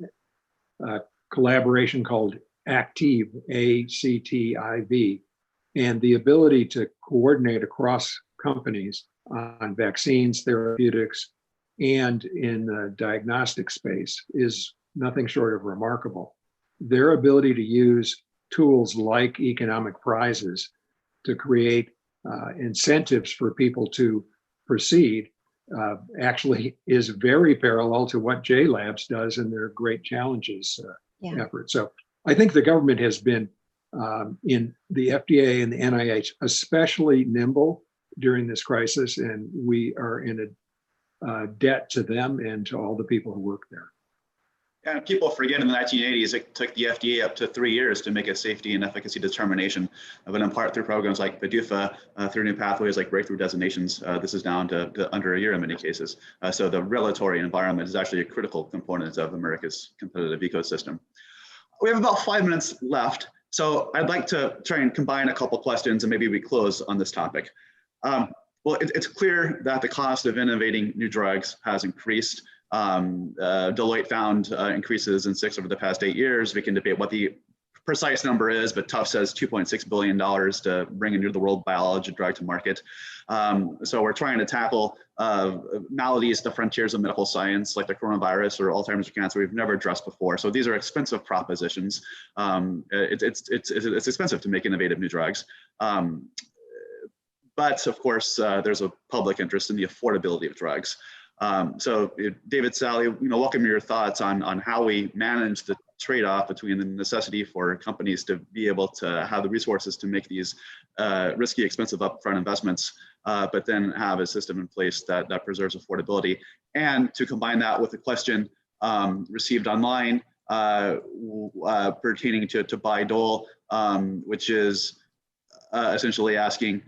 a collaboration called ACTIV, ACTIV, and the ability to coordinate across companies on vaccines, therapeutics, and in the diagnostic space is nothing short of remarkable. Their ability to use tools like economic prizes to create incentives for people to proceed actually is very parallel to what JLabs does in their Great Challenges effort. So I think the government has been, in the FDA and the NIH, especially nimble during this crisis, and we are in a debt to them and to all the people who work there. And people forget in the 1980s, it took the FDA up to 3 years to make a safety and efficacy determination, but in part through programs like PDUFA, through new pathways like breakthrough designations, this is down to under a year in many cases. So the regulatory environment is actually a critical component of America's competitive ecosystem. We have about 5 minutes left, so I'd like to try and combine a couple questions and maybe we close on this topic. Well, it's clear that the cost of innovating new drugs has increased. Deloitte found increases in 6 over the past 8 years. We can debate what the precise number is, but Tufts says $2.6 billion to bring a new to the world biology drug to market. So we're trying to tackle maladies, the frontiers of medical science, like the coronavirus or Alzheimer's or cancer we've never addressed before. So these are expensive propositions. It's expensive to make innovative new drugs. But of course, there's a public interest in the affordability of drugs. So David, Sally, welcome your thoughts on how we manage the trade-off between the necessity for companies to be able to have the resources to make these risky, expensive upfront investments, but then have a system in place that preserves affordability. And to combine that with a question received online pertaining to Buy-Dole, which is essentially asking,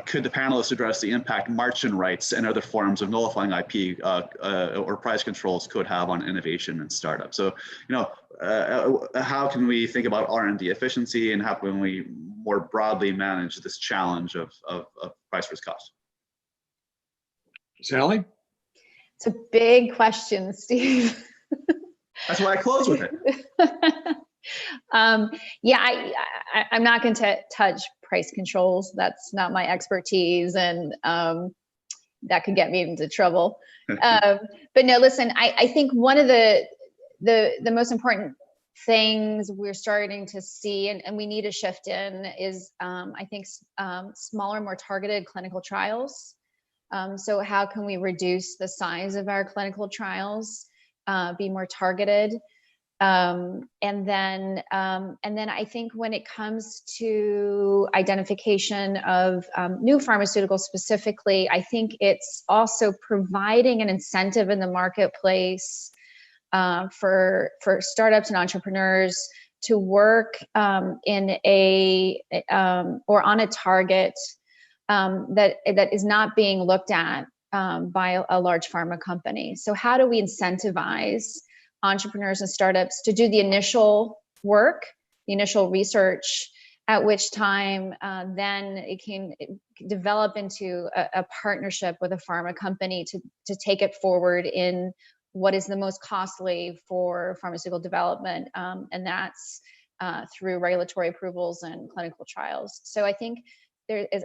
could the panelists address the impact margin rights and other forms of nullifying IP or price controls could have on innovation and startups? So, how can we think about R&D efficiency, and how can we more broadly manage this challenge of price versus cost? Sally? It's a big question, Steve. That's why I close with it. Yeah, I'm not going to touch price controls. That's not my expertise, and that could get me into trouble. But no, listen, I think one of the most important things we're starting to see, and we need to shift in, is I think smaller, more targeted clinical trials. So how can we reduce the size of our clinical trials, be more targeted? And then I think when it comes to identification of new pharmaceuticals specifically, I think it's also providing an incentive in the marketplace for startups and entrepreneurs to work in a or on a target that is not being looked at by a large pharma company. So how do we incentivize entrepreneurs and startups to do the initial work, the initial research, at which time then it can develop into a partnership with a pharma company to take it forward in what is the most costly for pharmaceutical development, and that's through regulatory approvals and clinical trials. So I think there is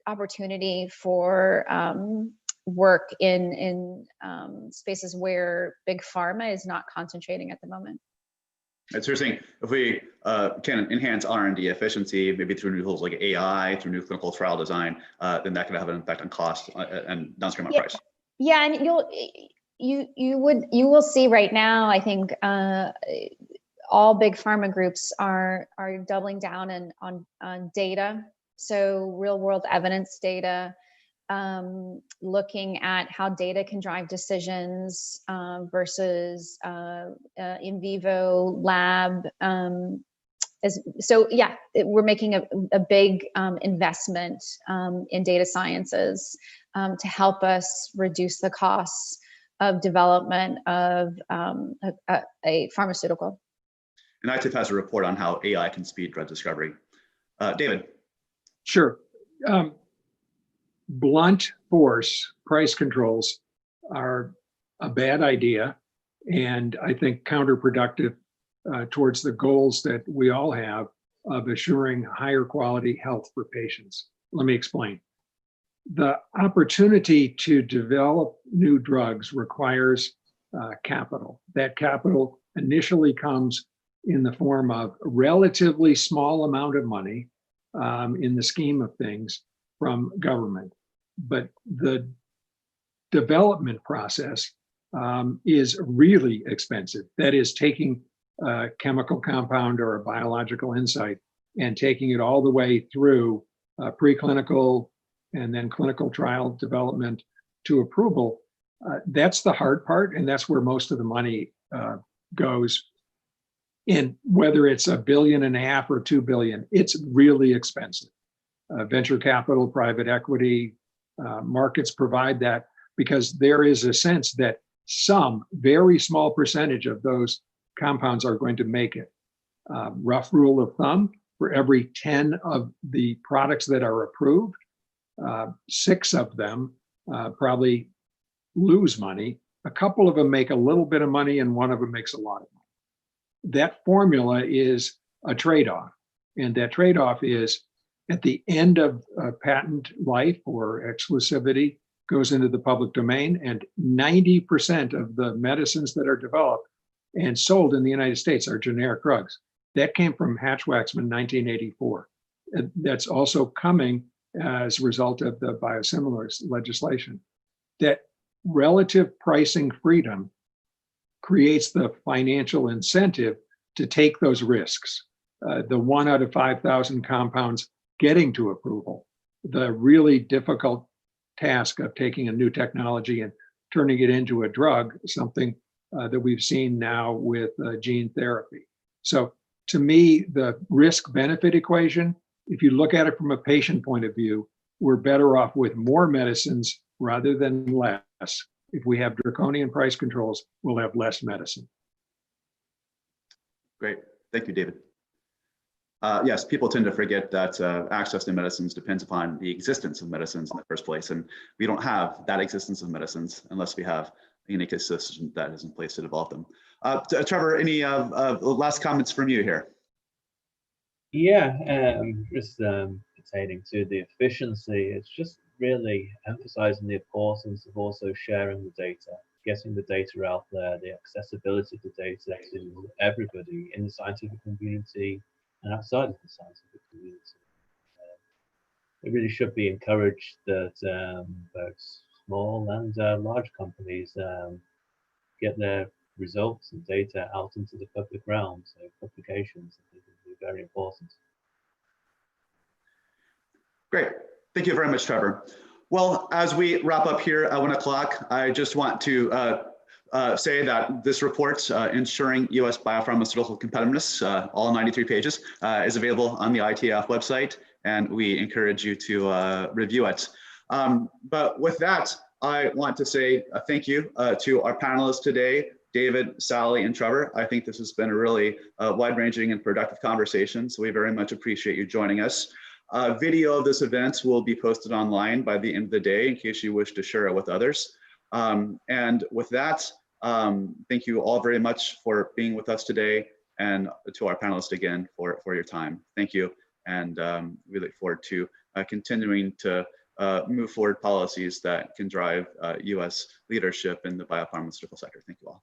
opportunity for work in spaces where big pharma is not concentrating at the moment. It's interesting. If we can enhance R&D efficiency, maybe through new tools like AI, through new clinical trial design, then that could have an impact on cost and downstream on price. Yeah, and you will see right now, I think all big pharma groups are doubling down on data. So real world evidence data, looking at how data can drive decisions versus in vivo lab. So yeah, we're making a big investment in data sciences to help us reduce the costs of development of a pharmaceutical. And ITIP has a report on how AI can speed drug discovery. David. Sure. Blunt force price controls are a bad idea, and I think counterproductive towards the goals that we all have of assuring higher quality health for patients. Let me explain. The opportunity to develop new drugs requires capital. That capital initially comes in the form of a relatively small amount of money in the scheme of things from government. But the development process is really expensive. That is, taking a chemical compound or a biological insight and taking it all the way through preclinical and then clinical trial development to approval. That's the hard part, and that's where most of the money goes. And whether it's $1.5 billion or $2 billion, it's really expensive. Venture capital, private equity, markets provide that because there is a sense that some very small percentage of those compounds are going to make it. Rough rule of thumb, for every 10 of the products that are approved, 6 of them probably lose money. A couple of them make a little bit of money and one of them makes a lot of money. that formula is a trade-off. And that trade-off is at the end of patent life or exclusivity goes into the public domain, and 90% of the medicines that are developed and sold in the United States are generic drugs. That came from Hatch-Waxman 1984. That's also coming as a result of the biosimilars legislation. That relative pricing freedom creates the financial incentive to take those risks. The 1 out of 5,000 compounds getting to approval, the really difficult task of taking a new technology and turning it into a drug, something that we've seen now with gene therapy. So to me, the risk-benefit equation, if you look at it from a patient point of view, we're better off with more medicines rather than less. If we have draconian price controls, we'll have less medicine. Great. Thank you, David. Yes, people tend to forget that access to medicines depends upon the existence of medicines in the first place, and we don't have that existence of medicines unless we have an ecosystem that is in place to develop them. Trevor, any last comments from you here? Yeah, just pertaining to the efficiency, it's just really emphasizing the importance of also sharing the data, getting the data out there, the accessibility of the data to everybody in the scientific community and outside of the scientific community. It really should be encouraged that both small and large companies get their results and data out into the public realm. So publications, I think, will be very important. Great. Thank you very much, Trevor. Well, as we wrap up here at 1 o'clock, I just want to say that this report, Ensuring U.S. Biopharmaceutical Competitiveness, all 93 pages, is available on the ITF website, and we encourage you to review it. But with that, I want to say thank you to our panelists today, David, Sally, and Trevor. I think this has been a really wide-ranging and productive conversation, so we very much appreciate you joining us. Video of this event will be posted online by the end of the day in case you wish to share it with others. And with that, thank you all very much for being with us today, and to our panelists again for your time. Thank you, and we look forward to continuing to move forward policies that can drive U.S. leadership in the biopharmaceutical sector. Thank you all.